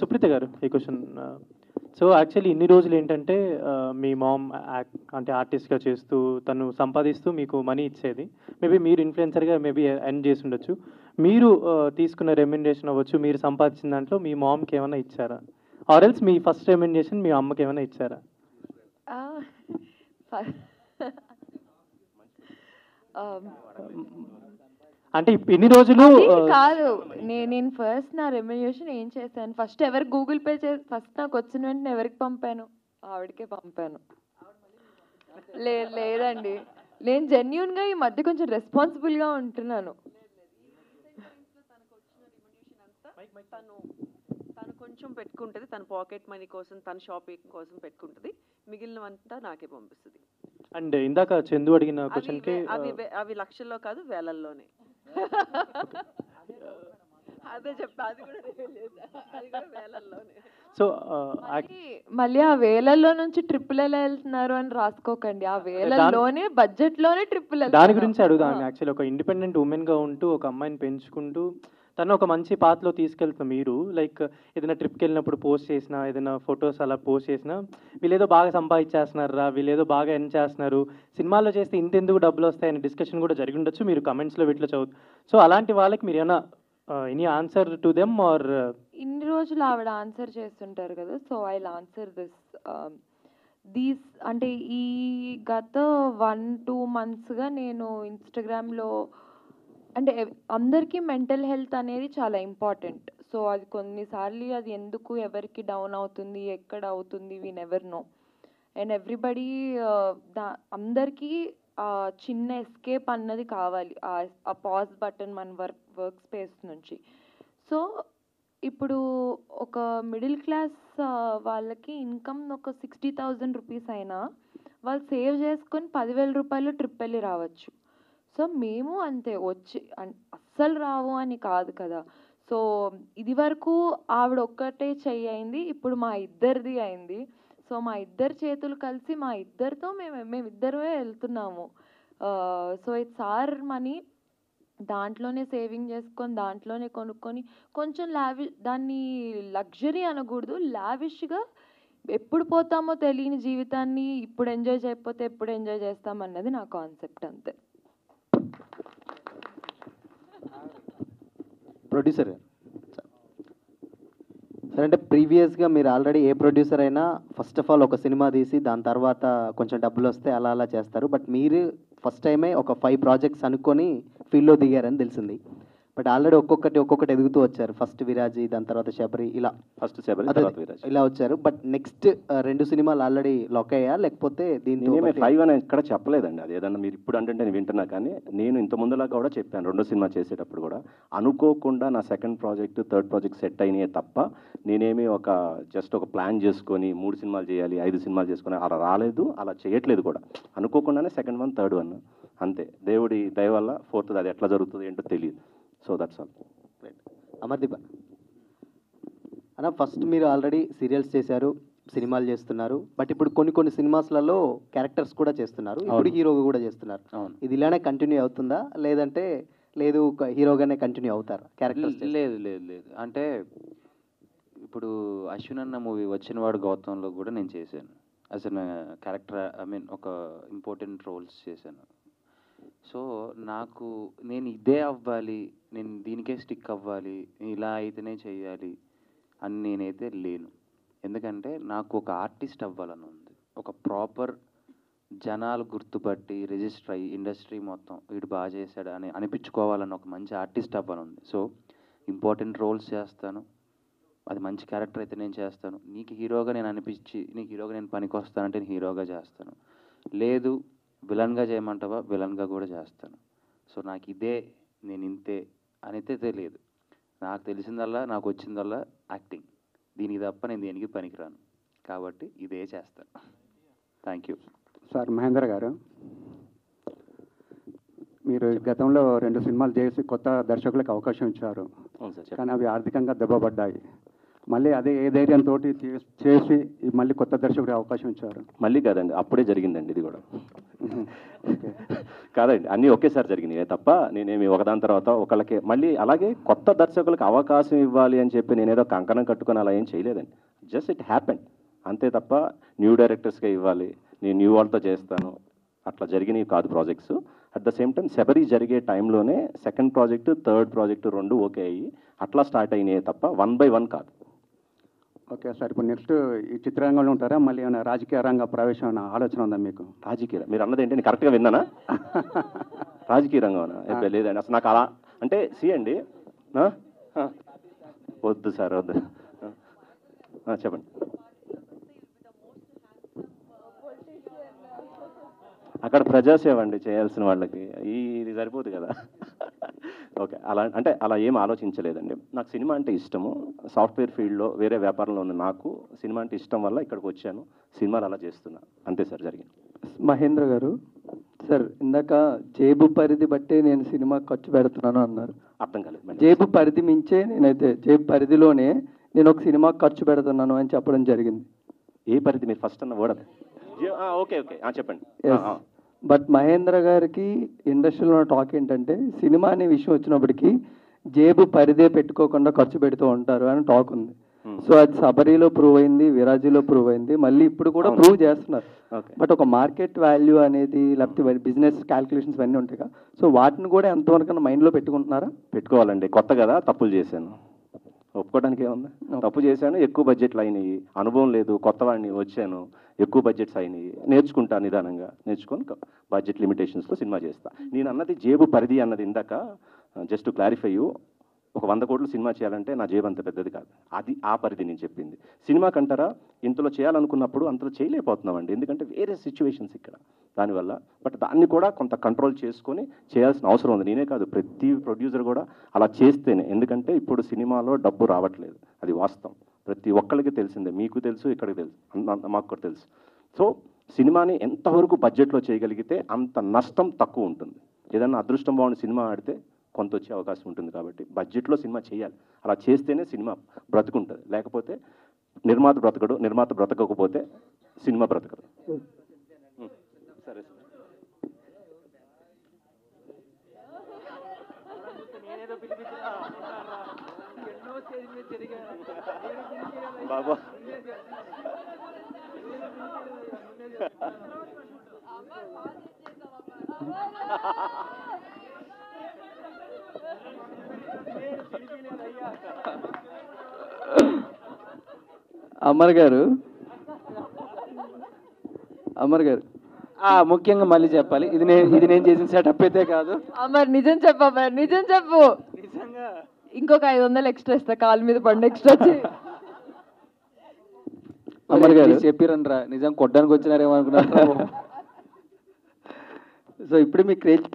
సుప్రీత గారు ఈ question. So actually ఇన్ని రోజులు ఏంటంటే మీ మామ్ అంటే ఆర్టిస్ట్గా చేస్తూ తను సంపాదిస్తూ మీకు మనీ ఇచ్చేది. మేబీ మీరు ఇన్ఫ్లుయెన్సర్గా మేబీ ఎర్న్ చేసి ఉండొచ్చు. మీరు తీసుకున్న రెమ్యునరేషన్ అవ్వచ్చు, మీరు సంపాదించిన దాంట్లో మీ మామ్కి ఏమైనా ఇచ్చారా? ఆర్ ఎల్స్ మీ ఫస్ట్ రెమ్యునరేషన్ మీ అమ్మకి ఏమైనా ఇచ్చారా? అంటే ఇన్ని రోజులు కాదు, నేను ఫస్ట్ నా రెమ్యునరేషన్ ఏం చేశాను, ఫస్ట్ ఎవరికి గూగుల్ పే ఫస్ట్ నాకు వచ్చిన వెంటనే ఎవరికి పంపాను? ఆవిడకే పంపాను. లేదండి, నేను జెన్యూన్గా ఈ మధ్య కొంచెం రెస్పాన్సిబుల్గా ఉంటున్నాను. తను కొంచెం పెట్టుకుంటుంది, తన పాకెట్ మనీ కోసం, తన షాపింగ్ కోసం పెట్టుకుంటుంది, మిగిలినవంతా నాకే పంపిస్తుంది. అండ్ ఇందాక చందు అడిగిన క్వశ్చన్కి అవి లక్షల్లో కాదు, వేలల్లోనే. అదే చెప్పా, అది కూడా వేలల్లోనే. సో మళ్ళీ ఆ వేలల్లో నుంచి ట్రిప్పులు ఎలా వెళ్తున్నారు అని రాసుకోకండి, ఆ వేలల్లోనే బడ్జెట్లోనే ట్రిప్పులు. దాని గురించి అడుగుదాం. యాక్చువల్లీ ఒక ఇండిపెండెంట్ ఉమెన్గా ఉంటూ ఒక అమ్మాయిని పెంచుకుంటూ తను ఒక మంచి పాత్రలో తీసుకెళ్తున్న మీరు, లైక్ ఏదైనా ట్రిప్కి వెళ్ళినప్పుడు పోస్ట్ చేసినా, ఏదైనా ఫొటోస్ అలా పోస్ట్ చేసినా, వీళ్ళేదో బాగా సంపాదించేస్తున్నారా, వీళ్ళేదో బాగా ఎర్న్ చేస్తున్నారు, సినిమాల్లో చేస్తే ఇంతెందుకు డబ్బులు వస్తాయని డిస్కషన్ కూడా జరిగి ఉండొచ్చు, మీరు కమెంట్స్లో వీటిలో చదువు. సో అలాంటి వాళ్ళకి మీరు ఏమైనా any answer to them are? ఇన్ని రోజులు ఆవిడ ఆన్సర్ చేస్తుంటారు కదా, so I will answer these. అంటే ఈ గత 1-2 monthsగా నేను ఇన్స్టాగ్రామ్లో, అంటే అందరికీ మెంటల్ హెల్త్ అనేది చాలా ఇంపార్టెంట్. సో అది కొన్నిసార్లు అది ఎందుకు ఎవరికి డౌన్ అవుతుంది, ఎక్కడ అవుతుంది, we never know. And everybody అందరికీ చిన్న ఎస్కేప్ అన్నది కావాలి, ఆ పాజ్ బటన్ మన వర్క్ స్పేస్ నుంచి. సో ఇప్పుడు ఒక మిడిల్ క్లాస్ వాళ్ళకి ఇన్కమ్ ఒక 60,000 రూపీస్ అయినా వాళ్ళు సేవ్ చేసుకొని 10,000 రూపాయలు ట్రిప్ వెళ్ళి రావచ్చు. సో మేము అంతే, వచ్చి అస్సలు రావు అని కాదు కదా. సో ఇది వరకు ఆవిడ ఒక్కటే చెయ్యి అయింది, ఇప్పుడు మా ఇద్దరిది అయింది. సో మా ఇద్దరు చేతులు కలిసి మా ఇద్దరితో మేమిద్దరమే వెళ్తున్నాము. సో ఇట్స్ ఆర్ మనీ, దాంట్లోనే సేవింగ్ చేసుకొని దాంట్లోనే కొనుక్కొని కొంచెం దాన్ని లగ్జరీ అనకూడదు, లావిష్గా ఎప్పుడు పోతామో తెలియని జీవితాన్ని ఇప్పుడు ఎంజాయ్ చేయకపోతే ఎప్పుడు ఎంజాయ్ చేస్తామన్నది నా కాన్సెప్ట్, అంతే. ప్రొడ్యూసర్ సరే, అంటే ప్రీవియస్గా మీరు ఆల్రెడీ ఏ ప్రొడ్యూసర్ అయినా ఫస్ట్ ఆఫ్ ఆల్ ఒక సినిమా తీసి దాని తర్వాత కొంచెం డబ్బులు వస్తే అలా అలా చేస్తారు. బట్ మీరు ఫస్ట్ టైమే ఒక 5 ప్రాజెక్ట్స్ అనుకొని ఫీల్డ్లో దిగారని తెలిసింది. బట్ ఆల్రెడీ ఒక్కొక్కటి ఎదుగుతూ వచ్చారు. ఫస్ట్ విరాజీ, దాని తర్వాత శబరి, ఇలా ఫస్ట్ శబరి తర్వాత విరాజీ ఇలా వచ్చారు. బట్ నెక్స్ట్ 2 సినిమాలు ఆల్రెడీ లాక్ అయ్యా, లేకపోతే దీంతో 5 అని ఎక్కడ చెప్పలేదండి. అది ఏదన్నా మీరు ఇప్పుడు అంటే నేను వింటున్నా, కానీ నేను ఇంత ముందులా కూడా చెప్పాను. 2వ సినిమా చేసేటప్పుడు కూడా అనుకోకుండా నా second project, third project set అయినాయే తప్ప నేనేమి జస్ట్ ఒక ప్లాన్ చేసుకొని 3 సినిమాలు చేయాలి, 5 సినిమాలు చేసుకొని అలా రాలేదు, అలా చేయట్లేదు కూడా. అనుకోకుండానే సెకండ్ 1, థర్డ్ 1 అంతే. దేవుడి దయ వల్ల 4th అది ఎట్లా జరుగుతుంది ఏంటో తెలియదు. So that's all. అమర్దీప్ అన్న, ఫస్ట్ మీరు ఆల్రెడీ సీరియల్స్ చేశారు, సినిమాలు చేస్తున్నారు. బట్ ఇప్పుడు కొన్ని సినిమాస్లలో క్యారెక్టర్స్ కూడా చేస్తున్నారు, ఇప్పుడు హీరోగా కూడా చేస్తున్నారు. ఇది ఇలానే కంటిన్యూ అవుతుందా, లేదంటే లేదు హీరోగానే కంటిన్యూ అవుతారా క్యారెక్టర్స్? లేదు. అంటే ఇప్పుడు అశ్విన్ అన్న మూవీ వచ్చినవాడు గౌతంలో కూడా నేను చేశాను యాజ్ అన్ క్యారెక్టర్, ఒక ఇంపార్టెంట్ రోల్స్ చేశాను. సో నేను ఇదే అవ్వాలి, నేను దీనికే స్టిక్ అవ్వాలి, ఇలా అయితేనే చెయ్యాలి అని నేనైతే లేను. ఎందుకంటే నాకు ఒక ఆర్టిస్ట్ అవ్వాలని ఉంది, ఒక ప్రాపర్ జనాలు గుర్తుపట్టి రిజిస్టర్ అయ్యి ఇండస్ట్రీ మొత్తం వీడు బాగా చేశాడు అని అనిపించుకోవాలని ఒక మంచి ఆర్టిస్ట్ అవ్వాలని ఉంది. సో ఇంపార్టెంట్ రోల్స్ చేస్తాను, అది మంచి క్యారెక్టర్ అయితే నేను చేస్తాను. నీకు హీరోగా నేను అనిపించి నీకు హీరోగా నేను పనికి వస్తానంటే నేను హీరోగా చేస్తాను. లేదు విలన్గా చేయమంటావా, విలన్గా కూడా చేస్తాను. సో నాకు ఇదే, నేను ఇంతే అనితే తెలియదు. నాకు తెలిసిందల్లా, నాకు వచ్చిందల్లా యాక్టింగ్. దీనికి తప్ప నేను దేనికి పనికిరాను, కాబట్టి ఇదే చేస్తాను. Thank you sir. మహేందర్ గారు, మీరు గతంలో 2 సినిమాలు చేసి కొత్త దర్శకులకు అవకాశం ఇచ్చారు, కానీ అవి ఆర్థికంగా దెబ్బపడ్డాయి. మళ్ళీ అదే ఏ ధైర్యంతో చేసి మళ్ళీ కొత్త దర్శకుడికి అవకాశం ఇచ్చారు? మళ్ళీ కాదండి, అప్పుడే జరిగిందండి ఇది కూడా. కాదండి, అన్నీ ఒకేసారి జరిగినాయి తప్ప నేనేమి ఒకదాని తర్వాత ఒకళ్ళకి మళ్ళీ అలాగే కొత్త దర్శకులకు అవకాశం ఇవ్వాలి అని చెప్పి నేనేదో కంకణం కట్టుకొని అలా ఏం చేయలేదండి. జస్ట్ ఇట్ హ్యాపెండ్ అంతే తప్ప న్యూ డైరెక్టర్స్గా ఇవ్వాలి, నేను న్యూ వాళ్ళతో చేస్తాను, అట్లా జరిగినవి కాదు projects. At the same time Sabari జరిగే టైంలోనే సెకండ్ ప్రాజెక్టు, థర్డ్ ప్రాజెక్టు రెండు ఓకే అయ్యి అట్లా స్టార్ట్ అయినాయి తప్ప 1 by 1 కాదు. ఓకే సార్, ఇప్పుడు నెక్స్ట్ ఈ చిత్రరంగంలో ఉంటారా, మళ్ళీ ఏమైనా రాజకీయ రంగ ప్రవేశం అన్న ఆలోచన ఉందా మీకు? రాజకీయ మీరు అన్నది ఏంటి, నేను కరెక్ట్గా విన్నానా? రాజకీయ రంగం లేదండి అసలు నాకు అలా అంటే అండి వద్దు సార్ వద్దు. చెప్పండి. అక్కడ ప్రజాసేవ అండి చేయాల్సిన వాళ్ళకి, ఇది సరిపోదు కదా. ఓకే, అలా ఏం ఆలోచించలేదండి. నాకు సినిమా అంటే ఇష్టము, సాఫ్ట్వేర్ ఫీల్డ్లో వేరే వ్యాపారంలో ఉన్న నాకు సినిమా అంటే ఇష్టం వల్ల ఇక్కడికి వచ్చాను, సినిమాలు అలా చేస్తున్నా, అంతే సార్ జరిగింది. మహేంద్ర గారు సార్, ఇందాక జేబు పరిధి బట్టే నేను సినిమా ఖర్చు పెడుతున్నాను అన్నారు. అర్థం కాలేదు. జేబు పరిధి మించే నేనైతే జేబు పరిధిలోనే నేను ఒక సినిమా ఖర్చు పెడుతున్నాను అని చెప్పడం జరిగింది. ఏ పరిధి మీరు ఫస్ట్ అన్న ఓడదు? ఓకే ఓకే చెప్పండి. బట్ మహేంద్ర గారికి ఇండస్ట్రీలో టాక్ ఏంటంటే సినిమా అనే విషయం వచ్చినప్పటికీ జేబు పరిధే పెట్టుకోకుండా ఖర్చు పెడుతూ ఉంటారు అని టాక్ ఉంది. సో అది శబరిలో ప్రూవ్ అయింది, విరాజీలో ప్రూవ్ అయింది, మళ్ళీ ఇప్పుడు కూడా ప్రూవ్ చేస్తున్నారు. బట్ ఒక మార్కెట్ వాల్యూ అనేది లేకపోతే బిజినెస్ క్యాల్కులేషన్స్ అన్నీ ఉంటాయి కదా, సో వాటిని కూడా ఎంతవరకు మైండ్లో పెట్టుకుంటున్నారా? పెట్టుకోవాలండి, కొత్త కదా, తప్పులు చేశాను, ఒప్పుకోవడానికి ఏముంది. తప్పు చేశాను, ఎక్కువ బడ్జెట్లు అయినాయి, అనుభవం లేదు, కొత్త వాడిని వచ్చాను, ఎక్కువ బడ్జెట్స్ అయినాయి, నేర్చుకుంటా, నిదానంగా నేర్చుకొని బడ్జెట్ లిమిటేషన్స్లో సినిమా చేస్తా. నేను అన్నది జేబు పరిధి అన్నది ఇందాక జస్ట్ క్లారిఫై, ఒక 100 కోట్లు సినిమా చేయాలంటే నా జేబు అంత పెద్దది కాదు, అది ఆ పరిధి నేను చెప్పింది. సినిమా కంటారా ఇంతలో చేయాలనుకున్నప్పుడు అంతలో చేయలేకపోతున్నామండి, ఎందుకంటే వేరే సిచ్యువేషన్స్ ఇక్కడ దానివల్ల. బట్ దాన్ని కూడా కొంత కంట్రోల్ చేసుకొని చేయాల్సిన అవసరం ఉంది. నేనే కాదు, ప్రతి ప్రొడ్యూసర్ కూడా అలా చేస్తేనే, ఎందుకంటే ఇప్పుడు సినిమాలో డబ్బు రావట్లేదు, అది వాస్తవం, ప్రతి ఒక్కరికి తెలిసిందే, మీకు తెలుసు, ఇక్కడికి తెలుసు, మాకు కూడా తెలుసు. సో సినిమాని ఎంతవరకు బడ్జెట్లో చేయగలిగితే అంత నష్టం తక్కువ ఉంటుంది. ఏదన్నా అదృష్టం బాగుండి సినిమా ఆడితే కొంత వచ్చే అవకాశం ఉంటుంది, కాబట్టి బడ్జెట్లో సినిమా చేయాలి. అలా చేస్తేనే సినిమా బ్రతుకుంటుంది, లేకపోతే నిర్మాత బ్రతకడు, నిర్మాత బ్రతకకపోతే సినిమా బ్రతకదు. సరే బాబా, అమర్ గారు ముఖ్యంగా మళ్ళీ చెప్పాలి, ఇది నేను చేసిన సెటప్ అయితే కాదు. అమర్ నిజం చెప్పు, అమర్ నిజం చెప్పు. ఇంకొక 500 ఎక్స్ట్రా ఇస్తా, కాలు మీద పండు ఎక్స్ట్రా అమర్ గారు చెప్పిరనరా, నిజం కొట్టడానికి వచ్చినారేమో అనుకున్నారు. సో ఇప్పుడు మీ క్రేజ్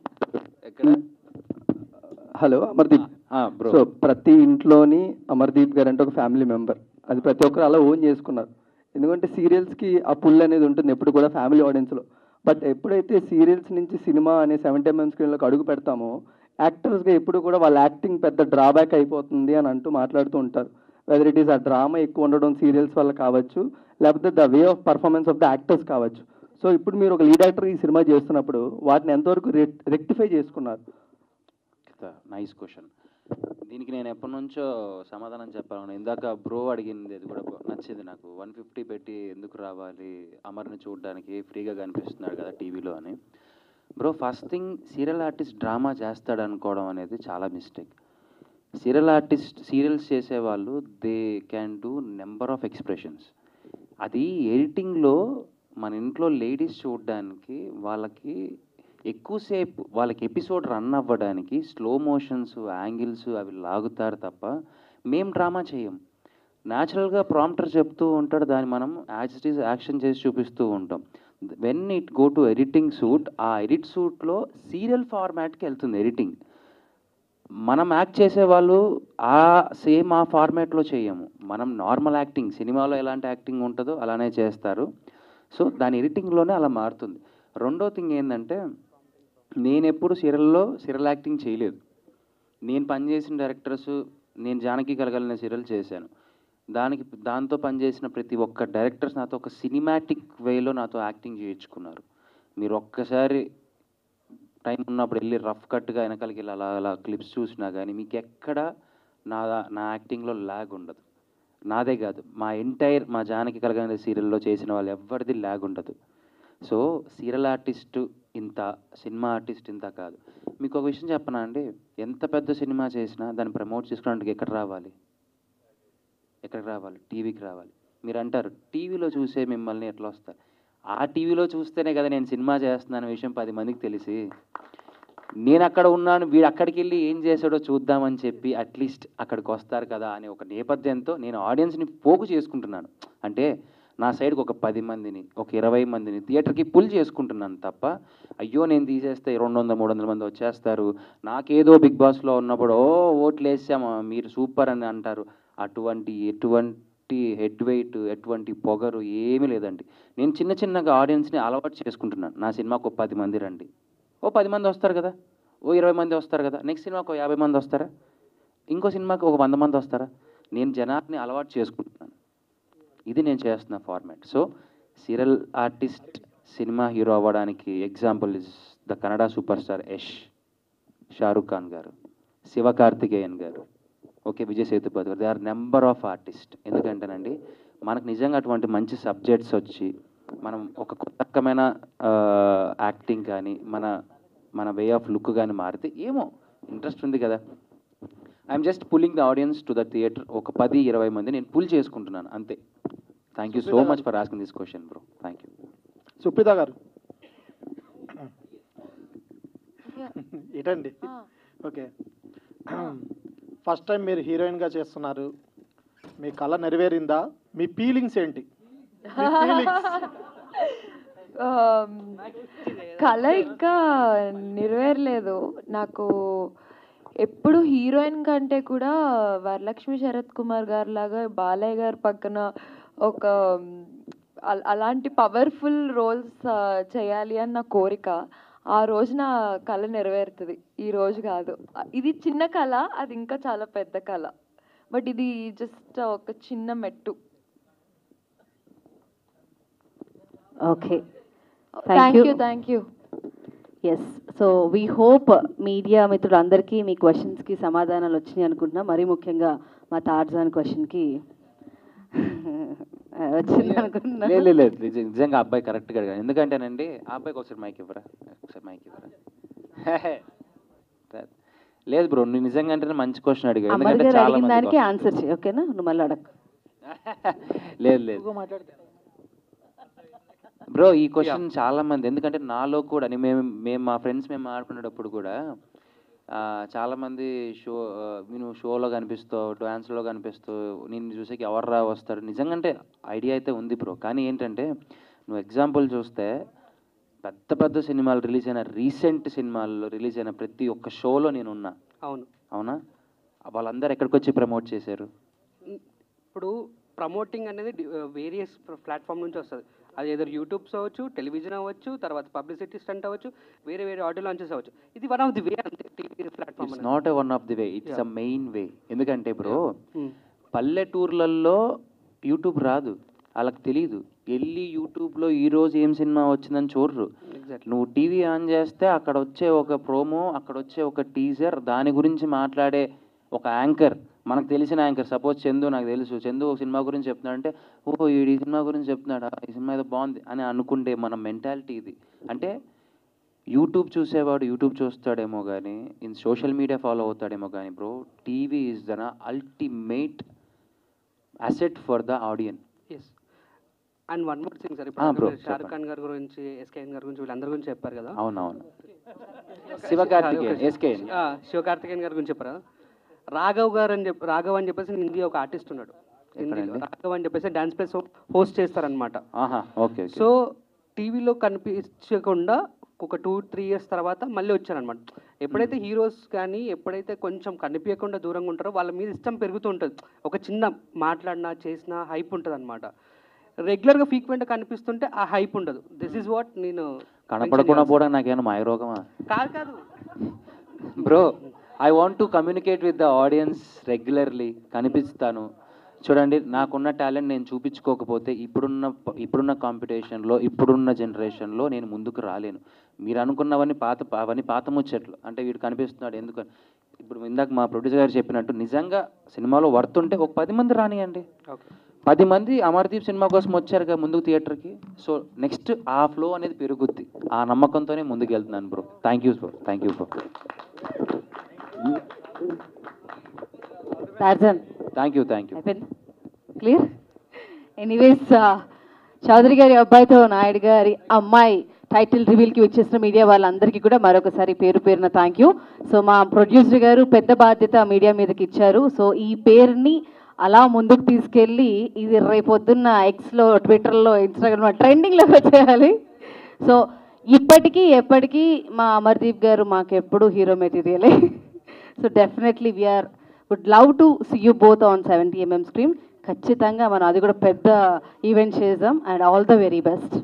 హలో అమర్దీప్ సో ప్రతి ఇంట్లోని అమర్దీప్ గారు అంటే ఒక ఫ్యామిలీ మెంబర్, అది ప్రతి ఒక్కరు అలా ఓన్ చేసుకున్నారు. ఎందుకంటే సీరియల్స్కి ఆ పుల్ అనేది ఉంటుంది ఎప్పుడు కూడా ఫ్యామిలీ ఆడియన్స్లో. బట్ ఎప్పుడైతే సీరియల్స్ నుంచి సినిమా అనే 70mm స్క్రీన్లోకి అడుగు పెడతామో యాక్టర్స్గా ఎప్పుడు కూడా వాళ్ళ యాక్టింగ్ పెద్ద డ్రాబ్యాక్ అయిపోతుంది అని అంటూ మాట్లాడుతూ ఉంటారు. వెదర్ ఇట్ ఈస్ ఆ డ్రామా ఎక్కువ ఉండడం సీరియల్స్ వల్ల కావచ్చు, లేకపోతే the way of performance of the actors కావచ్చు. సో ఇప్పుడు మీరు ఒక లీడ్ యాక్టర్ ఈ సినిమా చేస్తున్నప్పుడు వాటిని ఎంతవరకు రెక్టిఫై చేసుకున్నారు? Nice question. దీనికి నేను ఎప్పటి నుంచో సమాధానం చెప్పాలను. ఇందాక బ్రో అడిగింది అది కూడా నచ్చింది నాకు. 150 పెట్టి ఎందుకు రావాలి అమర్ని చూడడానికి, ఫ్రీగా కనిపిస్తున్నాడు కదా టీవీలో అని. Bro first thing, serial artist drama చేస్తాడు అనుకోవడం అనేది చాలా మిస్టేక్. సీరియల్స్ చేసేవాళ్ళు they can do number of expressions. అది ఎడిటింగ్లో మన ఇంట్లో లేడీస్ చూడడానికి వాళ్ళకి ఎక్కువసేపు వాళ్ళకి ఎపిసోడ్ రన్ అవ్వడానికి స్లో మోషన్స్, యాంగిల్స్ అవి లాగుతారు తప్ప మేము డ్రామా చేయం. న్యాచురల్గా ప్రాంప్టర్ చెప్తూ ఉంటాడు, దాన్ని మనం యాజ్ ఇట్ ఈజ్ యాక్షన్ చేసి చూపిస్తూ ఉంటాం. When it go to editing suit, ఆ ఎడిట్ సూట్లో సీరియల్ ఫార్మాట్కి వెళ్తుంది ఎడిటింగ్. మనం యాక్ట్ చేసేవాళ్ళు సేమ్ ఆ ఫార్మాట్లో చేయము. మనం నార్మల్ యాక్టింగ్, సినిమాలో ఎలాంటి యాక్టింగ్ ఉంటుందో అలానే చేస్తారు. సో దాని ఎడిటింగ్లోనే అలా మారుతుంది. రెండో థింగ్ ఏంటంటే, నేను ఎప్పుడు సీరియల్ యాక్టింగ్ చేయలేదు. నేను పనిచేసిన డైరెక్టర్స్, నేను జానకి కలగలిన సీరియల్ చేశాను. దాంతో పనిచేసిన ప్రతి ఒక్క డైరెక్టర్స్ నాతో ఒక సినిమాటిక్ వేలో నాతో యాక్టింగ్ చేయించుకున్నారు. మీరు ఒక్కసారి టైం ఉన్నప్పుడు వెళ్ళి రఫ్ కట్గా వెనకాలకి వెళ్ళి అలా అలా క్లిప్స్ చూసినా కానీ మీకు ఎక్కడ నా యాక్టింగ్లో ల్యాగ్ ఉండదు. నాదే కాదు, మా జానకి కలగని సీరియల్లో చేసిన వాళ్ళు ఎవరిది ల్యాగ్ ఉండదు. సో సీరియల్ ఆర్టిస్టు ఇంత, సినిమా ఆర్టిస్ట్ ఇంత కాదు. మీకు ఒక విషయం చెప్పనా అండి, ఎంత పెద్ద సినిమా చేసినా దాన్ని ప్రమోట్ చేసుకోవడానికి ఎక్కడికి రావాలి? టీవీకి రావాలి. మీరు అంటారు టీవీలో చూసే మిమ్మల్ని ఎట్లా వస్తారు? ఆ టీవీలో చూస్తేనే కదా నేను సినిమా చేస్తున్నాను విషయం 10 మందికి తెలిసి. నేను అక్కడ ఉన్నాను, వీడు అక్కడికి వెళ్ళి ఏం చేశాడో చూద్దామని చెప్పి అట్లీస్ట్ అక్కడికి వస్తారు కదా అనే ఒక నేపథ్యంతో నేను ఆడియన్స్ని పోగు చేసుకుంటున్నాను. అంటే నా సైడ్కి ఒక 10 మందిని, ఒక 20 మందిని థియేటర్కి పుల్ చేసుకుంటున్నాను తప్ప, అయ్యో నేను తీసేస్తే 200-300 మంది వచ్చేస్తారు, నాకేదో బిగ్ బాస్లో ఉన్నప్పుడు ఓట్లు వేసామా మీరు సూపర్ అని అంటారు. ఎటువంటి హెడ్ వెయిట్, ఎటువంటి పొగరు ఏమీ లేదండి. నేను చిన్నగా ఆడియన్స్ని అలవాటు చేసుకుంటున్నాను. నా సినిమాకు 10 మంది రండి, 10 మంది వస్తారు కదా, 20 మంది వస్తారు కదా, నెక్స్ట్ సినిమాకు 50 మంది వస్తారా, ఇంకో సినిమాకి 100 మంది వస్తారా. నేను జనాన్ని అలవాటు చేసుకుంటున్నాను. ఇది నేను చేస్తున్న format. So serial artist cinema hero అవ్వడానికి example is the Kannada super star Yash, Shahrukh Khan garu, Sivakarthikeyan garu, okay, Vijay Sethupathi garu. They are number of artist. ఎందుకంటేనండి మనకు నిజంగా అటువంటి మంచి సబ్జెక్ట్స్ వచ్చి మనం ఒక కొత్త రకమైన యాక్టింగ్ కానీ మన వే ఆఫ్ లుక్ కానీ మారితే ఏమో ఇంట్రెస్ట్ ఉంది కదా. I'm just pulling the audience to the theatre. ఒక 10-20 మంది నేను పుల్ చేసుకుంటున్నాను అంతే. Thank you so much for asking this question bro. Thank you. Supreetha garu ఏంటండి? ఓకే, ఫస్ట్ టైం మీరు హీరోయిన్గా చేస్తున్నారు, మీ కళ నెరవేరిందా? మీ ఫీలింగ్స్ ఏంటి? కళ ఇంకా నెరవేరలేదు. నాకు ఎప్పుడు హీరోయిన్ కంటే కూడా వరలక్ష్మి శరత్ కుమార్ గారు లాగా బాలయ్య గారి పక్కన ఒక అలాంటి పవర్ఫుల్ రోల్స్ చేయాలి అని నా కోరిక. ఆ రోజు నా కళ నెరవేరుతుంది, ఈ రోజు కాదు. ఇది చిన్న కళ, అది ఇంకా చాలా పెద్ద కళ. బట్ ఇది జస్ట్ ఒక చిన్న మెట్టు. Okay, thank you. Yes, so we hope media మిత్రులందరికీ మీ క్వశ్చన్స్కి సమాధానాలు వచ్చినాయి అనుకుంటున్నా. మరీ ముఖ్యంగా మా తార్జాన్ క్వశ్చన్కి వచ్చింది అనుకుంటున్నా. లేదు, నిజంగా అబ్బాయి కరెక్ట్గా అడిగాను. ఎందుకంటేనండి ఆ అబ్బాయికి ఒకసారి మైక్ ఇవ్వరా. లేదు బ్రో, నువ్వు నిజంగా అంటే మంచి క్వశ్చన్ అడిగావు. ఎందుకంటే చాలా మంది దానికి ఆన్సర్ చేయి, ఓకేనా? నువ్వు మళ్ళీ అడగ. లేదు బ్రో, ఈ క్వశ్చన్ చాలా మంది, ఎందుకంటే నాలో కూడా మేము మా ఫ్రెండ్స్ మేము ఆడుకునేటప్పుడు కూడా చాలామంది నువ్వు షోలో కనిపిస్తావు, డ్యాన్స్లో కనిపిస్తావు, నేను చూసేకి ఎవర్రా వస్తారు. నిజంగా అంటే ఐడియా అయితే ఉంది బ్రో. కానీ ఏంటంటే నువ్వు ఎగ్జాంపుల్ చూస్తే పెద్ద సినిమాలు రిలీజ్ అయిన, రీసెంట్ సినిమాల్లో రిలీజ్ అయిన ప్రతి ఒక్క షోలో నేను ఉన్నా. అవునా? వాళ్ళందరూ ఎక్కడికి వచ్చి ప్రమోట్ చేశారు? ఇప్పుడు ప్రమోటింగ్ అనేది వేరియస్ ప్లాట్ఫామ్ నుంచి వస్తుంది. అది ఏదో యూట్యూబ్స్ అవ్వచ్చు, టెలివిజన్ అవ్వచ్చు, తర్వాత పబ్లిసిటీ స్టంట్ అవ్వచ్చు, వేరే ఆడియో లాంచెస్ అవ్వచ్చు. ఇది వన్ ఆఫ్ ది వే అంతే. TV platform it's not a one of the way, it's a main way. ఎందుకంటే బ్రో పల్లెటూర్లలో యూట్యూబ్ రాదు, వాళ్ళకి తెలీదు. వెళ్ళి యూట్యూబ్లో ఈరోజు ఏం సినిమా వచ్చిందని చూడరు. నువ్వు టీవీ ఆన్ చేస్తే అక్కడ వచ్చే ఒక ప్రోమో, అక్కడ వచ్చే ఒక టీజర్, దాని గురించి మాట్లాడే ఒక యాంకర్, మనకు తెలిసిన యాంకర్. సపోజ్ చందు, నాకు తెలుసు చందు ఒక సినిమా గురించి చెప్తున్నాడు అంటే, ఓహో ఈ సినిమా గురించి చెప్తున్నాడా, ఈ సినిమా ఏదో బాగుంది అని అనుకుంటే మన మెంటాలిటీ ఇది. అంటే యూట్యూబ్ చూసేవాడు యూట్యూబ్ చూస్తాడేమో కానీ, ఇన్ సోషల్ మీడియా ఫాలో అవుతాడేమో కానీ bro, TV is the ultimate asset for the audience. Yes, and one more thing sir, ఇప్పుడు షారుఖ్ ఖాన్ గారి గురించి, ఎస్కేఎన్ గారి గురించి, వీళ్ళందరి గురించి చెప్పారు కదా. అవునవును, శివకార్తికేయన్ గారి గురించి చెప్పారు. రాఘవ్ అని చెప్పేసి హిందీ ఒక ఆర్టిస్ట్ ఉన్నాడు. రాఘవ్ అని చెప్పేసి డాన్స్ ప్లేస్ హోస్ట్ చేస్తారనమాట. సో టీవీలో కనిపించకుండా ఒక 2-3 ఇయర్స్ తర్వాత మళ్ళీ వచ్చారనమాట. ఎప్పుడైతే హీరోస్ కానీ ఎప్పుడైతే కొంచెం కనిపించకుండా దూరంగా ఉంటారో వాళ్ళ మీద ఇష్టం పెరుగుతూ ఉంటుంది. ఒక చిన్న మాట్లాడినా చేసినా హైప్ ఉంటుంది అనమాట. రెగ్యులర్గా ఫ్రీక్వెంట్గా కనిపిస్తుంటే ఆ హైప్ ఉండదు. దిస్ ఈజ్ వాట్ నేను కనపడకుండా పోవడం నాకేమైనా మాయరోగమా? కాదు bro, I want to communicate with the audience regularly. కనిపిస్తాను, చూడండి, నాకున్న టాలెంట్ నేను చూపించుకోకపోతే ఇప్పుడున్న కాంపిటీషన్లో, ఇప్పుడున్న జనరేషన్లో నేను ముందుకు రాలేను. మీరు అనుకున్నవన్నీ పాత ముచ్చట్లు. అంటే వీడు కనిపిస్తున్నాడు ఎందుకని. ఇప్పుడు ఇందాక మా ప్రొడ్యూసర్ గారు చెప్పినట్టు నిజంగా సినిమాలో వర్త్ ఉంటే ఒక 10 మంది రానియండి. 10 మంది అమర్దీప్ సినిమా కోసం వచ్చారుగా ముందుకు థియేటర్కి. సో నెక్స్ట్ ఆ ఫ్లో అనేది పెరుగుద్ది. ఆ నమ్మకంతోనే ముందుకు వెళ్తున్నాను bro. Thank you bro. Thank you bro. Thank you. Clear. Anyways, Chowdary గారి అబ్బాయితో నాయుడు గారి అమ్మాయి టైటిల్ రివీల్కి వచ్చేసిన మీడియా వాళ్ళందరికీ కూడా మరొకసారి పేరు పేరున థ్యాంక్ యూ. సో మా ప్రొడ్యూసర్ గారు పెద్ద బాధ్యత మీడియా మీదకి ఇచ్చారు. సో ఈ పేరుని అలా ముందుకు తీసుకెళ్ళి ఇది రేపొద్దున్న ఎక్స్లో, ట్విట్టర్లో, ఇన్స్టాగ్రామ్లో ట్రెండింగ్లోకి వచ్చేయాలి. సో ఇప్పటికీ ఎప్పటికీ మా అమర్దీప్ గారు మాకు ఎప్పుడు హీరో మెటీరియలే. So definitely we are would love to see you both on 70mm screen. ఖచ్చితంగా మనం అది కూడా పెద్ద ఈవెంట్ చేద్దాం. And all the very best.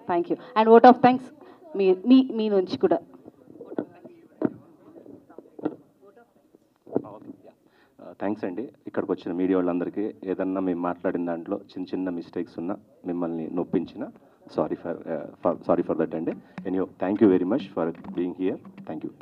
Thank you. And lot of thanks మీ నుంచి కూడా. థ్యాంక్స్ అండి. ఇక్కడికి వచ్చిన మీడియా వాళ్ళందరికీ ఏదన్నా మేము మాట్లాడిన దాంట్లో చిన్న మిస్టేక్స్ ఉన్నా, మిమ్మల్ని నొప్పించిన సారీ ఫర్ దట్ అండి. Anyhow, thank you very much for being here. Thank you.